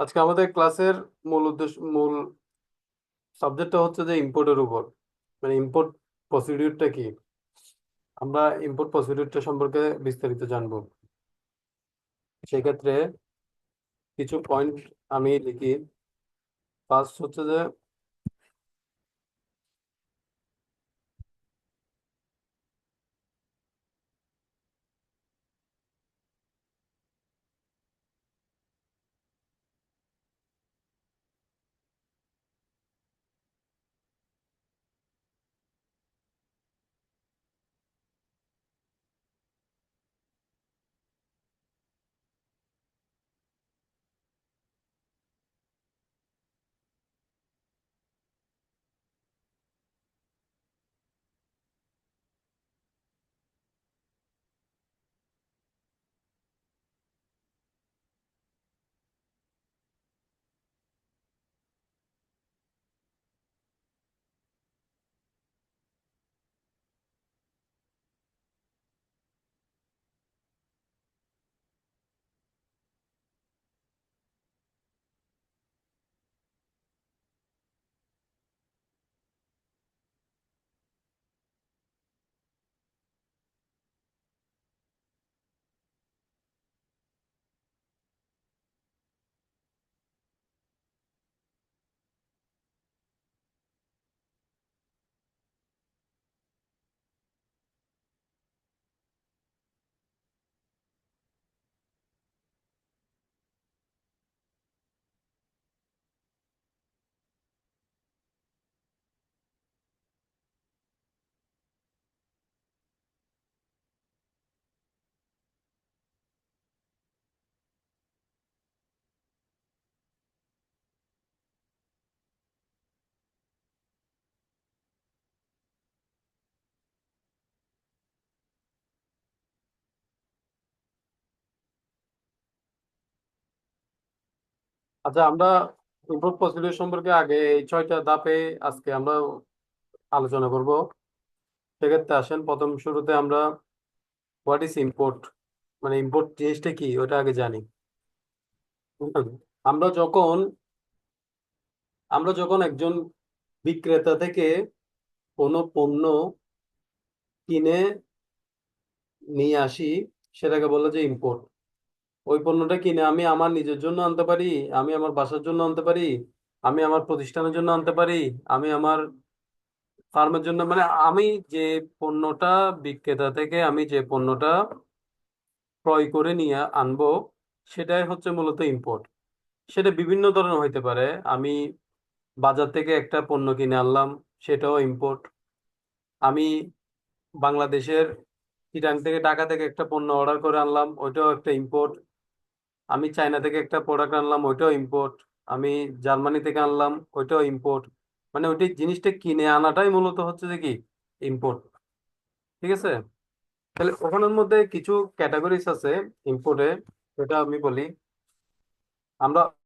আজকে আমাদের ক্লাসের মূল সাবজেক্টটা হচ্ছে যে ইম্পোর্টের উপর, মানে ইম্পোর্ট প্রসিডিউরটা কি। আমরা ইম্পোর্ট প্রসিডিউরটা সম্পর্কে বিস্তারিত জানবো। সেক্ষেত্রে কিছু পয়েন্ট আমি লিখি। ফার্স্ট হচ্ছে যে আচ্ছা, আমরা ইম্পোর্ট প্রসিডিউর সম্পর্কে আগে এই 6টা ধাপে আজকে আমরা আলোচনা করব। সেক্ষেত্রে আসেন, প্রথম শুরুতে আমরা হোয়াট ইজ ইম্পোর্ট, মানে ইম্পোর্ট জিনিসটা কি ওটা আগে জানি। হুম। আমরা যখন আমরা যখন একজন বিক্রেতা থেকে কোনো পণ্য কিনে নিয়ে আসি, সেটাকে বলে যে ইম্পোর্ট। ওই পণ্যটা কিনে আমি আমার নিজের জন্য আনতে পারি, আমি আমার বাসার জন্য আনতে পারি, আমি আমার প্রতিষ্ঠানের জন্য আনতে পারি, আমি আমার ফার্মের জন্য, মানে আমি যে পণ্যটা বিক্রেতা থেকে আমি যে পণ্যটা ক্রয় করে নিয়ে আনবো, সেটাই হচ্ছে মূলত ইম্পোর্ট। সেটা বিভিন্ন ধরনের হইতে পারে। আমি বাজার থেকে একটা পণ্য কিনে আনলাম, সেটাও ইম্পোর্ট। আমি বাংলাদেশের চিটাং থেকে, ঢাকা থেকে একটা পণ্য অর্ডার করে আনলাম, ওইটাও একটা ইম্পোর্ট। আমি চায়না থেকে একটা প্রোডাক্ট আনলাম, ওইটাও ইম্পোর্ট। আমি জার্মানি থেকে আনলাম, ওইটাও ইম্পোর্ট। মানে ওইটি জিনিসটা কিনে আনাটাই মূলত হচ্ছে যে কি, ইম্পোর্ট। ঠিক আছে। তাহলে ওখানের মধ্যে কিছু ক্যাটাগরিজ আছে ইম্পোর্টে, সেটা আমি বলি। আমরা